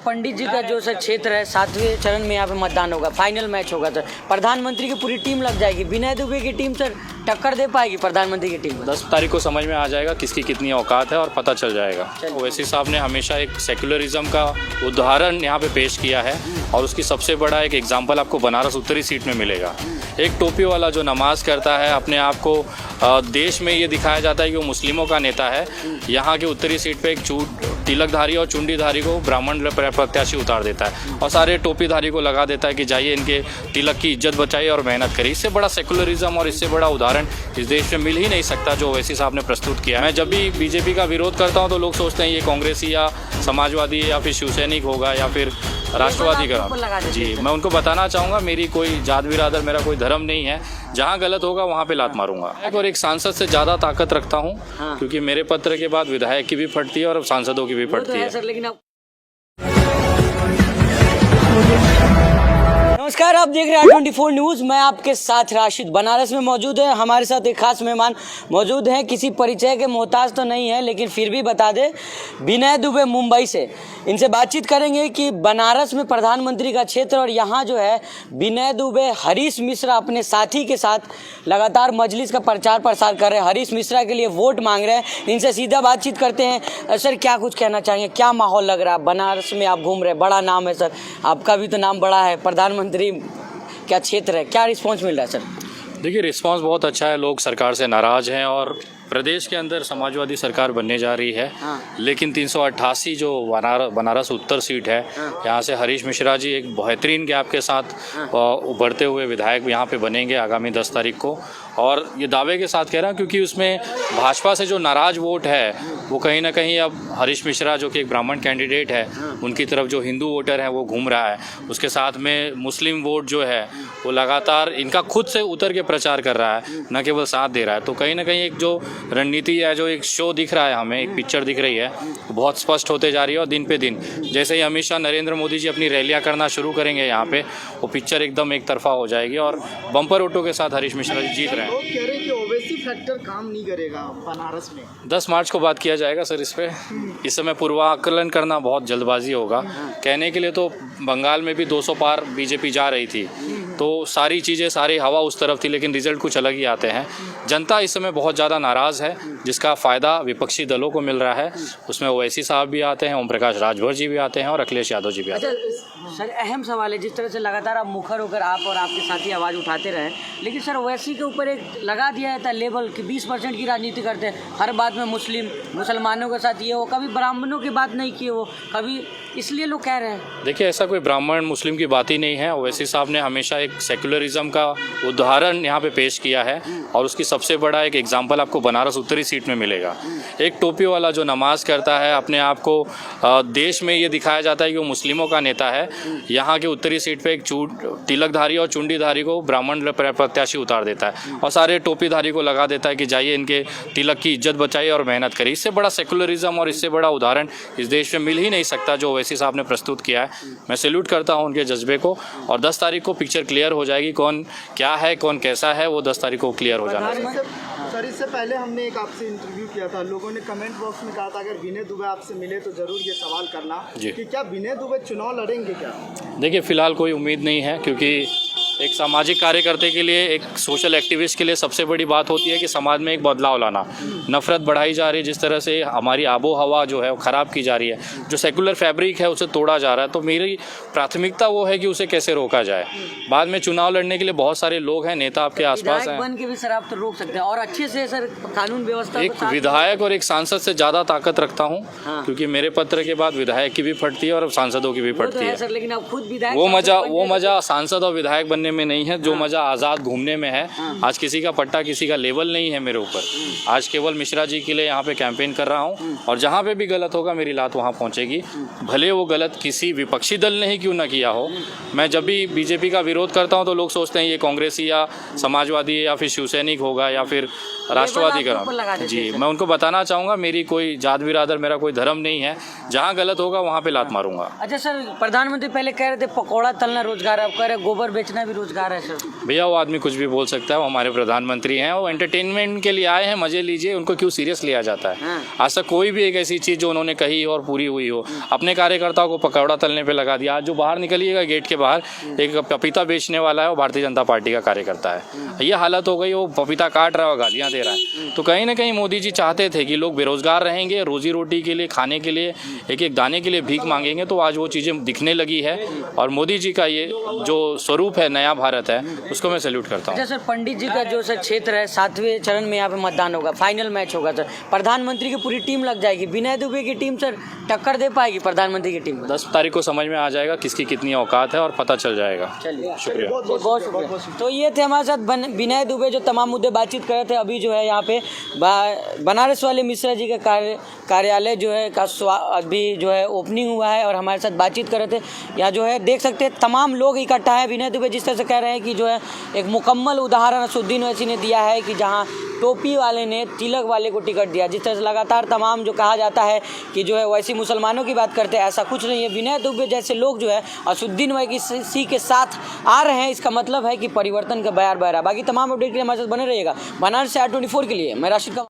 पंडित जी का जो सर क्षेत्र है 7वें चरण में यहाँ पे मतदान होगा, फाइनल मैच होगा सर। प्रधानमंत्री की पूरी टीम लग जाएगी, विनय दुबे की टीम सर टक्कर दे पाएगी प्रधानमंत्री की टीम? 10 तारीख को समझ में आ जाएगा किसकी कितनी औकात है और पता चल जाएगा। ओवैसी साहब ने हमेशा एक सेक्युलरिज्म का उदाहरण यहाँ पे पेश किया है और उसकी सबसे बड़ा एक एग्जाम्पल आपको बनारस उत्तरी सीट में मिलेगा। एक टोपी वाला जो नमाज करता है, अपने आप को देश में ये दिखाया जाता है कि वो मुस्लिमों का नेता है। यहाँ के उत्तरी सीट पे एक तिलकधारी और चुंडीधारी को ब्राह्मण प्रत्याशी उतार देता है और सारे टोपीधारी को लगा देता है कि जाइए इनके तिलक की इज्जत बचाइए और मेहनत करिए। इससे बड़ा सेकुलरिज्म और इससे बड़ा उदाहरण इस देश में मिल ही नहीं सकता जो ओवैसी साहब ने प्रस्तुत किया है। मैं जब भी बीजेपी का विरोध करता हूँ तो लोग सोचते हैं ये कांग्रेसी या समाजवादी या फिर शिवसैनिक होगा या फिर राष्ट्रवादी का। जी, मैं उनको बताना चाहूँगा मेरी कोई जात बिरादर, मेरा कोई धर्म नहीं है। जहाँ गलत होगा वहाँ पे लात मारूंगा। और एक सांसद से ज़्यादा ताकत रखता हूँ क्योंकि मेरे पत्र के बाद विधायक की भी फटती है और सांसदों की भी फटती है। नमस्कार, आप देख रहे हैं 24 न्यूज़। मैं आपके साथ राशिद बनारस में मौजूद है। हमारे साथ एक खास मेहमान मौजूद हैं, किसी परिचय के मोहताज तो नहीं है लेकिन फिर भी बता दें, विनय दुबे मुंबई से। इनसे बातचीत करेंगे कि बनारस में प्रधानमंत्री का क्षेत्र और यहाँ जो है विनय दुबे, हरीश मिश्रा अपने साथी के साथ लगातार मजलिस का प्रचार प्रसार कर रहे हैं, हरीश मिश्रा के लिए वोट मांग रहे हैं। इनसे सीधा बातचीत करते हैं। सर, क्या कुछ कहना चाहेंगे, क्या माहौल लग रहा है? बनारस में आप घूम रहे हैं, बड़ा नाम है सर, आपका भी तो नाम बड़ा है, प्रधानमंत्री क्या क्षेत्र है, क्या रिस्पांस मिल रहा है सर? देखिए, रिस्पांस बहुत अच्छा है। लोग सरकार से नाराज़ हैं और प्रदेश के अंदर समाजवादी सरकार बनने जा रही है। लेकिन 388 जो बनारस उत्तर सीट है, यहाँ से हरीश मिश्रा जी एक बेहतरीन गैप के साथ उभरते हुए विधायक यहाँ पे बनेंगे आगामी 10 तारीख को। और ये दावे के साथ कह रहा हूँ क्योंकि उसमें भाजपा से जो नाराज वोट है वो कहीं ना कहीं अब हरीश मिश्रा जो कि एक ब्राह्मण कैंडिडेट है उनकी तरफ जो हिंदू वोटर है वो घूम रहा है। उसके साथ में मुस्लिम वोट जो है वो लगातार इनका खुद से उतर के प्रचार कर रहा है, न केवल साथ दे रहा है। तो कहीं ना कहीं एक जो रणनीति है, जो एक शो दिख रहा है, हमें एक पिक्चर दिख रही है, वो बहुत स्पष्ट होते जा रही है। और दिन पे दिन जैसे ही अमित शाह, नरेंद्र मोदी जी अपनी रैलियां करना शुरू करेंगे यहाँ पे, वो पिक्चर एकदम एक तरफा हो जाएगी और बम्पर ऑटो के साथ हरीश मिश्रा जी जीत रहे हैं। लोग कह रहे हैं कि ओवैसी फैक्टर काम नहीं करेगा बनारस में। 10 मार्च को बात किया जाएगा सर इस पे। इस समय पूर्वाकलन करना बहुत जल्दबाजी होगा। कहने के लिए तो बंगाल में भी 200 पार बीजेपी जा रही थी, तो सारी चीज़ें, सारी हवा उस तरफ थी, लेकिन रिजल्ट कुछ अलग ही आते हैं। जनता इस समय बहुत ज़्यादा नाराज़ है जिसका फ़ायदा विपक्षी दलों को मिल रहा है। उसमें ओवैसी साहब भी आते हैं, ओम प्रकाश राजभर जी भी आते हैं और अखिलेश यादव जी भी आते हैं। सर, अहम सवाल है, जिस तरह से लगातार आप मुखर होकर आप और आपके साथी आवाज़ उठाते रहे, लेकिन सर ओवैसी के ऊपर एक लगा दिया जाता है लेबल कि 20% की राजनीति करते हैं, हर बात में मुसलमानों के साथ ये हो, कभी ब्राह्मणों की बात नहीं की वो कभी, इसलिए लोग कह रहे हैं। देखिए, ऐसा कोई ब्राह्मण मुस्लिम की बात ही नहीं है। ओवैसी साहब ने हमेशा एक सेक्युलरिज्म का उदाहरण यहाँ पे पेश किया है और उसकी सबसे बड़ा एक एग्जाम्पल आपको बनारस उत्तरी सीट में मिलेगा। एक टोपी वाला जो नमाज करता है, अपने आप को देश में ये दिखाया जाता है कि वो मुस्लिमों का नेता है। यहाँ के उत्तरी सीट पे एक तिलकधारी और चुंडीधारी को ब्राह्मण प्रत्याशी उतार देता है और सारे टोपीधारी को लगा देता है कि जाइए इनके तिलक की इज्जत बचाइए और मेहनत करिए। इससे बड़ा सेकुलरिज्म और इससे बड़ा उदाहरण इस देश में मिल ही नहीं सकता जो ओवैसी साहब ने प्रस्तुत किया है। मैं सैल्यूट करता हूँ उनके जज्बे को और 10 तारीख को पिक्चर क्लियर हो जाएगी, कौन क्या है, कौन कैसा है, वो 10 तारीख को क्लियर हो जाना चाहिए। सर, इससे पहले हमने एक आपसे इंटरव्यू किया था, लोगों ने कमेंट बॉक्स में कहा था अगर विनय दुबे आपसे मिले तो जरूर ये सवाल करना कि क्या विनय दुबे चुनाव लड़ेंगे क्या? देखिए, फिलहाल कोई उम्मीद नहीं है क्योंकि एक सामाजिक कार्यकर्ते के लिए, एक सोशल एक्टिविस्ट के लिए सबसे बड़ी बात होती है कि समाज में एक बदलाव लाना। नफरत बढ़ाई जा रही है, जिस तरह से हमारी आबो हवा जो है वो ख़राब की जा रही है, जो सेकुलर फैब्रिक है उसे तोड़ा जा रहा है, तो मेरी प्राथमिकता वो है कि उसे कैसे रोका जाए। बाद में चुनाव लड़ने के लिए बहुत सारे लोग हैं, नेता आपके आसपास हैं, बन के भी सर आप तो रोक सकते हैं और अच्छे से सर कानून व्यवस्था। एक विधायक और एक सांसद से ज़्यादा ताकत रखता हूँ क्योंकि मेरे पत्र के बाद विधायक की भी फटती है और सांसदों की भी फटती है। लेकिन आप खुद विधायक, वो मजा सांसद और विधायक बनने में नहीं है जो मजा आज़ाद घूमने में है। आज किसी का पट्टा, किसी का लेवल नहीं है मेरे ऊपर। आज केवल मिश्रा जी के लिए यहाँ पे कैंपेन कर रहा हूँ और जहाँ पे भी गलत होगा मेरी लात वहाँ पहुँचेगी, भले वो गलत किसी विपक्षी दल ने ही क्यों ना किया हो। मैं जब भी बीजेपी का विरोध करता हूँ तो लोग सोचते हैं ये कांग्रेसी या समाजवादी या फिर शिवसैनिक होगा या फिर राष्ट्रवादी का। जी, मैं उनको बताना चाहूँगा मेरी कोई जात बिरादर, मेरा कोई धर्म नहीं है। जहाँ गलत होगा वहाँ पे लात मारूंगा। अच्छा सर, प्रधानमंत्री पहले कह रहे थे पकौड़ा तलना रोजगार, अब कह रहे गोबर बेचना भी रोजगार। बेरोजगार है सर? भैया वो आदमी कुछ भी बोल सकता है, वो हमारे प्रधानमंत्री हैं, वो एंटरटेनमेंट के लिए आए हैं, मजे लीजिए, उनको क्यों सीरियस लिया जाता है? आज तक कोई भी एक ऐसी चीज़ जो उन्होंने कही और पूरी हुई हो, अपने कार्यकर्ताओं को पकौड़ा तलने पे लगा दिया। आज जो बाहर निकलिएगा गेट के बाहर एक पपीता बेचने वाला है, वो भारतीय जनता पार्टी का कार्यकर्ता है। ये हालत हो गई, वो पपीता काट रहा है और गालियाँ दे रहा है। तो कहीं ना कहीं मोदी जी चाहते थे कि लोग बेरोजगार रहेंगे, रोजी रोटी के लिए, खाने के लिए, एक एक दाने के लिए भीख मांगेंगे। तो आज वो चीज़ें दिखने लगी है और मोदी जी का ये जो स्वरूप है, नया भारत है, उसको मैं सैल्यूट करता हूँ। अच्छा सर, पंडित जी का जो सर क्षेत्र है, 7वें चरण में यहाँ पे मतदान होगा, फाइनल मैच होगा सर, प्रधानमंत्री की पूरी टीम लग जाएगी, विनय दुबे की टीम सर टक्कर दे पाएगी प्रधानमंत्री की टीम में? 10 तारीख को समझ में आ जाएगा किसकी कितनी औकात है और पता चल जाएगा। चलिए, शुक्रिया। बहुत शुक्रिया। तो ये थे हमारे साथ विनय दुबे, जो तमाम मुद्दे बातचीत कर रहे थे। अभी जो है यहाँ पे बनारस वाले मिश्रा जी का कार्यालय जो है का अभी जो है ओपनिंग हुआ है और हमारे साथ बातचीत कर रहे थे। यहाँ जो है देख सकते हैं तमाम लोग इकट्ठा है। विनय दुबे जिस तरह से कह रहे हैं कि जो है एक मुकम्मल उदाहरण असुद्दीन ओवैसी ने दिया है कि जहाँ टोपी वाले ने तिलक वाले को टिकट दिया। जिस तरह से लगातार तमाम जो कहा जाता है कि जो है वैसी मुसलमानों की बात करते हैं, ऐसा कुछ नहीं है। विनय दुबे जैसे लोग जो है असुद्दीन ओवैसी के साथ आ रहे हैं, इसका मतलब है कि परिवर्तन का बयार बह रहा है। बाकी तमाम अपडेट के लिए हमारे साथ बने रहिएगा। बनारस से R24 के लिए मैं राशिद का